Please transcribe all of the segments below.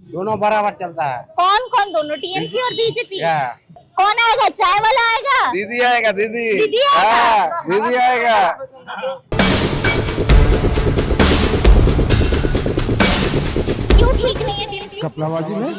दोनों बराबर चलता है। कौन कौन दोनों, टीएमसी और बीजेपी? क्या कौन आएगा? चाय वाला आएगा? दीदी आएगा, दीदी दीदी आएगा? हाँ, दीदी आएगा। क्यों ठीक नहीं है टीएमसी? कपलाबाजी में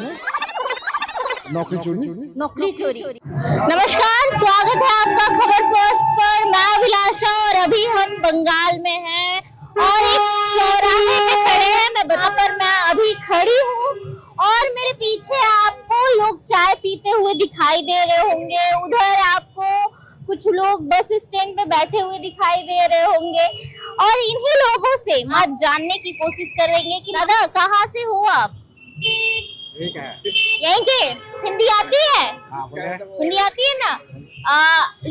नौकरी चोरी। नौकरी चोरी। नमस्कार, स्वागत है आपका खबर फर्स्ट पर। मैं अभिलाषा और अभी हम बंगाल में हैं और एक चौराहे पे खड़े हैं। मैं अभी खड़ी हूँ और मेरे पीछे आपको लोग चाय पीते हुए दिखाई दे रहे होंगे। उधर आपको कुछ लोग बस स्टैंड पे बैठे हुए दिखाई दे रहे होंगे और इन्हीं लोगों से हम जानने की कोशिश करेंगे कि दादा कहाँ से हो आप? ठीक है। यहीं के? हिंदी आती है? हाँ, बोले। हिंदी आती है ना?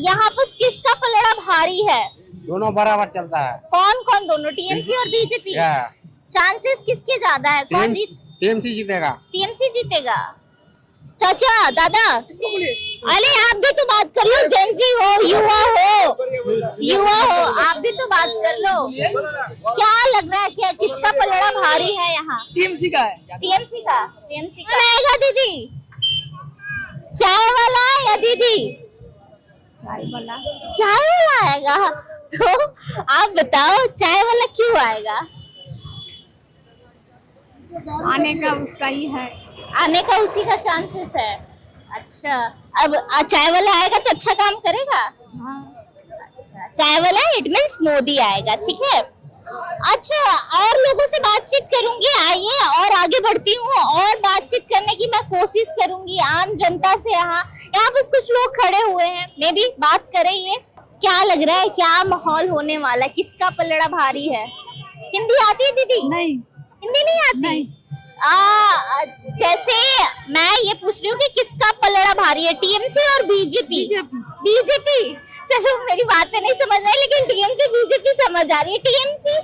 यहाँ पर किसका पलड़ा भारी है? दोनों बराबर चलता है। कौन कौन दोनों, टीएमसी और बीजेपी? क्या चांसेस किसके ज्यादा है? कौन जीत? टीएमसी जीतेगा। टीएमसी जीतेगा। चाचा, दादा, अरे आप भी तो बात कर लो। जेंजी हो, युवा हो, आप भी तो बात कर लो। क्या लग रहा है, क्या किसका पलड़ा भारी है यहाँ? टीएमसी का है। टीएमसी का। टीएमसी का आएगा दीदी? चाय वाला या दीदी? चाय वाला आएगा। तो आप बताओ चाय वाला क्यों आएगा? आने का उसका ही है। आने का उसी का चांसेस है। अच्छा, अब चाय वाला आएगा तो अच्छा काम करेगा। अच्छा, चाय वाला इट मींस मोदी आएगा, ठीक है। अच्छा, और लोगों से बातचीत करूंगी, आइए और आगे बढ़ती हूँ और बातचीत करने की मैं कोशिश करूंगी आम जनता से। यहाँ बस कुछ लोग खड़े हुए हैं, मे भी बात करें। ये क्या लग रहा है, क्या माहौल होने वाला है, किसका पलड़ा भारी है? हिंदी आती है दीदी? नहीं, हिंदी नहीं आती? नहीं। जैसे मैं ये पूछ रही हूँ कि किसका पलड़ा भारी है, टीएमसी और बीजेपी? बीजेपी। चलो, मेरी बातें नहीं समझ रही लेकिन टीएमसी बीजेपी समझ आ रही है। टीएमसी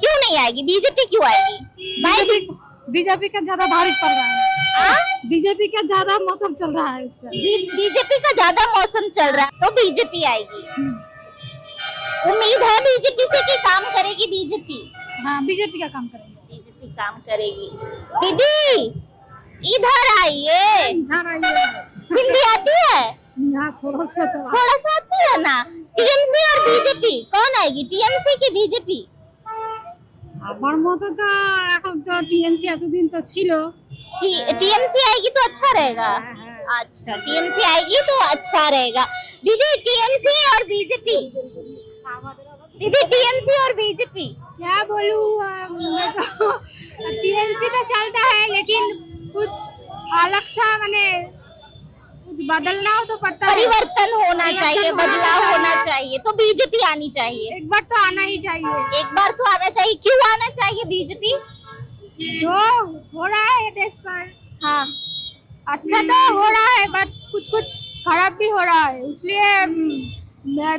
क्यों नहीं आएगी, बीजेपी क्यों आएगी? बीजेपी का ज्यादा भारी पड़ रहा है। बीजेपी का ज्यादा मौसम चल रहा है उसका। जी, बीजेपी का ज्यादा मौसम चल रहा है तो बीजेपी आएगी। उम्मीद है बीजेपी से कि काम करेगी बीजेपी। हाँ, बीजेपी का काम करेगी। बीजेपी काम करेगी। दीदी इधर आइए। हिंदी आती है? यहाँ थोड़ा सा आती है ना। टीएमसी और बीजेपी कौन आएगी, टीएमसी की बीजेपी? আমার মতো তো এখন তো টিএমসি এতদিন তো ছিল। टीएमसी आएगी तो अच्छा रहेगा। अच्छा, टीएमसी आएगी तो अच्छा रहेगा। दीदी टीएमसी और बीजेपी? दीदी टीएमसी और बीजेपी? क्या बोलूं, टीएमसी तो चलता है लेकिन कुछ अलग सा माने कुछ बदलना हो तो पड़ता है। परिवर्तन होना चाहिए, बदलाव होना चाहिए तो बीजेपी आनी चाहिए। एक बार तो आना ही चाहिए। एक बार तो आना चाहिए। क्यों आना चाहिए बीजेपी? जो हो रहा है देश पर, हाँ, अच्छा तो हो रहा है बट कुछ कुछ खराब भी हो रहा है, इसलिए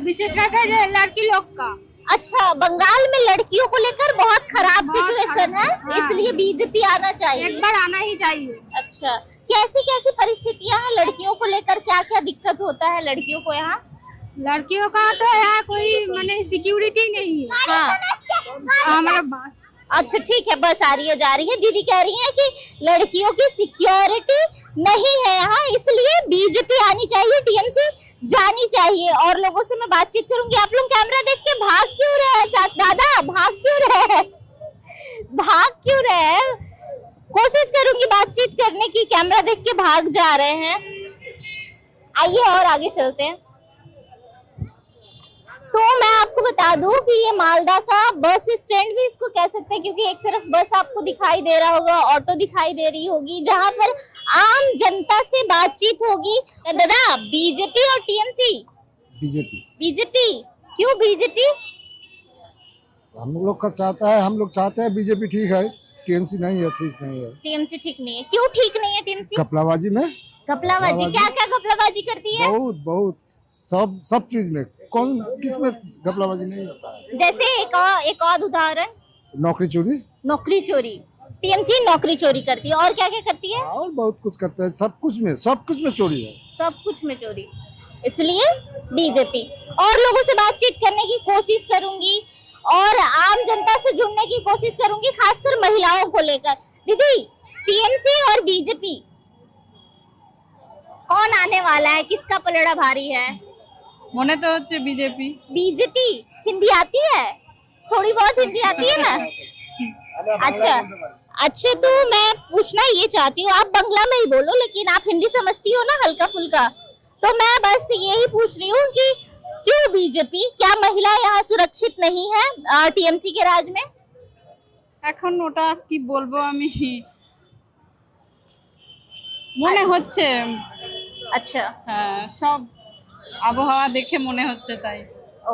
विशेष करके जो लड़की लोग का। अच्छा, बंगाल में लड़कियों को लेकर बहुत खराब सिचुएशन है, हाँ। इसलिए बीजेपी आना चाहिए। एक बार आना ही चाहिए। अच्छा, कैसी कैसी परिस्थितियां हैं लड़कियों को लेकर, क्या क्या दिक्कत होता है लड़कियों को यहाँ? लड़कियों का तो यहाँ कोई माने सिक्योरिटी नहीं है। हाँ, हमारा बस। अच्छा ठीक है, बस आ रही है जा रही है। दीदी कह रही है कि लड़कियों की सिक्योरिटी नहीं है यहाँ, इसलिए बीजेपी आनी चाहिए, टीएमसी जानी चाहिए। और लोगों से मैं बातचीत करूंगी। आप लोग कैमरा देख के भाग क्यों रहे हैं? दादा भाग क्यों रहे? भाग क्यों रहे? कोशिश करूंगी बातचीत करने की, कैमरा देख के भाग जा रहे हैं। आइए और आगे चलते हैं। तो मैं आपको बता दूं कि ये मालदा का बस स्टैंड भी इसको कह सकते हैं, क्योंकि एक तरफ बस आपको दिखाई दे रहा होगा, ऑटो दिखाई दे रही होगी, जहां पर आम जनता से बातचीत होगी। दादा, बीजेपी और टीएमसी? बीजेपी। बीजेपी क्यों बीजेपी? हम लोग चाहते हैं बीजेपी ठीक है, टीएमसी नहीं है, ठीक नहीं है। टीएमसी ठीक नहीं है, क्यों ठीक नहीं है टीएमसी? कपलाबाजी में घपलाबाजी। क्या क्या घपलाबाजी करती है? बहुत सब चीज में। कौन किस में घपलाबाजी नहीं होता है? जैसे एक और उदाहरण। नौकरी चोरी। नौकरी चोरी। टीएमसी नौकरी चोरी करती है और क्या क्या करती है? और बहुत कुछ करता है, सब कुछ में चोरी है। सब कुछ में चोरी, इसलिए बीजेपी। और लोगों से बातचीत करने की कोशिश करूंगी और आम जनता से जुड़ने की कोशिश करूंगी, खासकर महिलाओं को लेकर। दीदी टीएमसी और बीजेपी कौन आने वाला है, किसका पलड़ा भारी है? মনে তো হচ্ছে বিজেপি। बीजेपी। हिंदी आती है, थोड़ी बहुत हिंदी आती है ना? अच्छा अच्छा, तो मैं पूछना ये चाहती हूँ, आप बंगला में ही बोलो, लेकिन आप हिंदी समझती हो ना हल्का फुल्का, तो मैं बस यही पूछ रही हूँ कि क्यों बीजेपी? क्या महिला यहाँ सुरक्षित नहीं है टीएमसी के राज में? এখন ওটা কি বলবো আমি, মনে হচ্ছে अच्छा হ্যাঁ, সব আবহাওয়া দেখে মনে হচ্ছে তাই।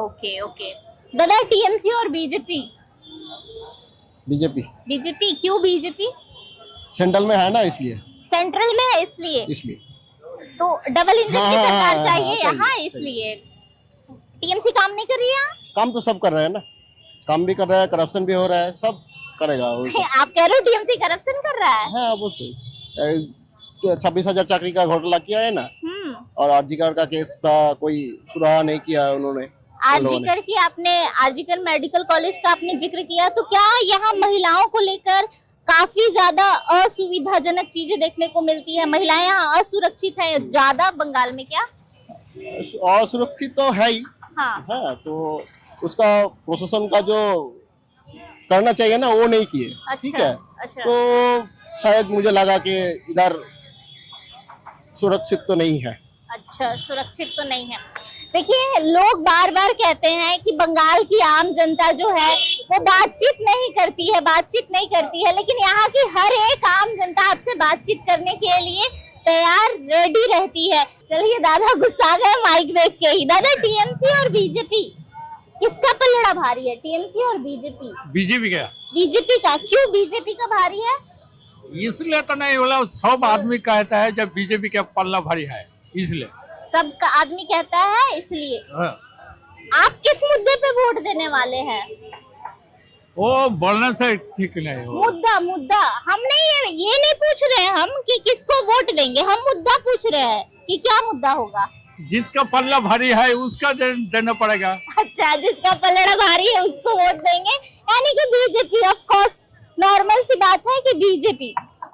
Okay okay. दादा टीएमसी और बीजेपी? बीजेपी बीजेपी क्यों बीजेपी? सेंट्रल में है ना, इसलिए सेंट्रल में है इसलिए, इसलिए तो डबल इंजन की हाँ, सरकार हाँ, चाहिए हाँ, यहाँ, सही, इसलिए। टीएमसी काम नहीं कर रही है यहाँ? काम तो सब कर रहे हैं ना, काम भी कर रहा है, करप्शन भी हो रहा है, सब करेगा वो सब। आप कह रहे हो टीएमसी करप्शन कर रहा है? हाँ वो सही। 26,000 चाकरी का घोटाला किया है ना, और आरजीकर का केस का कोई सुराहा नहीं किया है उन्होंने। आरजीकर की आपने, आरजीकर मेडिकल कॉलेज का आपने जिक्र किया, तो क्या यहाँ महिलाओं को लेकर काफी ज्यादा असुविधाजनक चीजें देखने को मिलती है? महिलाएं यहाँ असुरक्षित है ज्यादा बंगाल में क्या? असुरक्षित तो है ही। हाँ हाँ, तो उसका प्रशासन का जो करना चाहिए ना वो नहीं किए। अच्छा, ठीक है, अच्छा। तो शायद मुझे लगा कि इधर सुरक्षित तो नहीं है। अच्छा, सुरक्षित तो नहीं है। देखिए, लोग बार बार कहते हैं कि बंगाल की आम जनता जो है वो बातचीत नहीं करती है, लेकिन यहाँ की हर एक आम जनता आपसे बातचीत करने के लिए तैयार, रेडी रहती है। चलिए, दादा गुस्सा गए माइक देख के ही। दादा, टीएमसी और बीजेपी किसका पलड़ा भारी है? टीएमसी और बीजेपी? बीजेपी का। बीजेपी का। क्यों बीजेपी का भारी है? इसलिए तो नहीं बोला, सब आदमी कहता है जब बीजेपी का पल्ला भारी है, इसलिए सब का आदमी कहता है इसलिए। हाँ। आप किस मुद्दे पे वोट देने वाले हैं? वो बोलने से ठीक नहीं हो। मुद्दा हमने ये नहीं पूछ रहे हम कि किसको वोट देंगे, हम मुद्दा पूछ रहे हैं कि क्या मुद्दा होगा। जिसका पल्ला भारी है उसका देना पड़ेगा। अच्छा, जिसका पलड़ा भारी है उसको वोट देंगे, यानी कि बीजेपी। ऑफ कोर्स, नॉर्मल सी बात है कि बीजेपी।